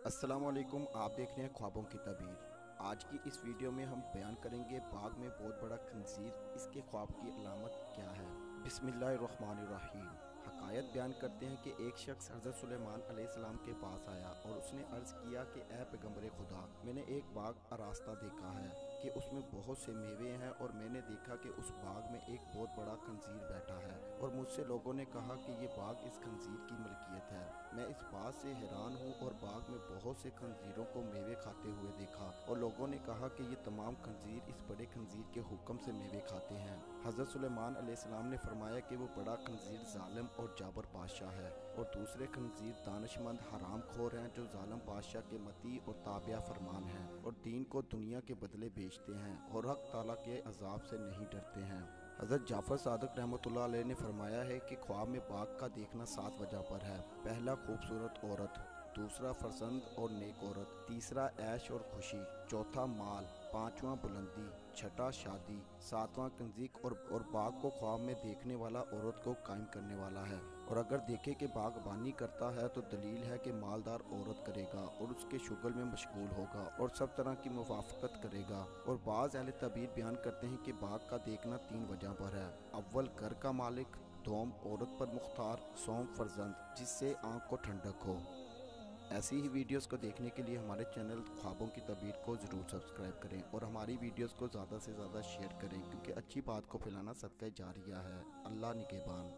अस्सलाम वालेकुम। आप देख रहे हैं ख्वाबों की तबीर। आज की इस वीडियो में हम बयान करेंगे बाग में बहुत बड़ा खंजीर, इसके ख्वाब की अलामत क्या है। बिस्मिल्लाहिर्रहमानिर्रहीम। हकायत बयान करते हैं कि एक शख्स हज़रत सुलेमान अलैहिस्सलाम के पास आया और उसने अर्ज़ किया कि ए पैगम्बरे खुदा, मैंने एक बाग आरास्ता देखा है कि उसमें बहुत से मेवे हैं और मैंने देखा कि उस बाग में एक बहुत बड़ा खंजीर बैठा है और मुझसे लोगों ने कहा कि ये बाग इस खंजीर की मलकियत है। मैं इस बात से हैरान हूँ और बाग में बहुत से खंजीरों को मेवे खाते हुए देखा और लोगों ने कहा कि ये तमाम खंजीर इस बड़े खंजीर के हुक्म से मेवे खाते हैं। हज़रत सुलेमान अलैहिस्सलाम ने फरमाया कि वो बड़ा खंजीर जालिम और जाबर बादशाह है और दूसरे खंजीर दानिशमंद हराम खोर हैं जो जालिम बादशाह के मती और ताबिया फरमान हैं और दीन को दुनिया के बदले बेचते हैं और हक ताला के अजाब से नहीं डरते हैं। हज़रत जाफ़र सादिक रहमतुल्लाह अलैह ने फरमाया है कि ख्वाब में बाग का देखना 7 वजह पर है। पहला, खूबसूरत औरत; दूसरा, फरसंद और नेक औरत; तीसरा, ऐश और खुशी; चौथा, माल; पांचवा, बुलंदी; छठा, शादी; सातवां, कंजीक और बाग को ख्वाब में देखने वाला औरत को कायम करने वाला है। और अगर देखे कि बागबानी करता है तो दलील है कि मालदार औरत करेगा और उसके शुगल में मशगूल होगा और सब तरह की मुवाफ़क़त करेगा। और बाज़ अहले तबीर बयान करते हैं कि बाग का देखना 3 वजह पर है। अव्वल, घर का मालिक; दोम, औरत पर मुख्तार; सौम, फर्जंद जिससे आँख को ठंडक हो। ऐसी ही वीडियोस को देखने के लिए हमारे चैनल ख्वाबों की तबीर को ज़रूर सब्सक्राइब करें और हमारी वीडियोस को ज़्यादा से ज़्यादा शेयर करें, क्योंकि अच्छी बात को फैलाना सदका जारिया है। अल्लाह निगहबान।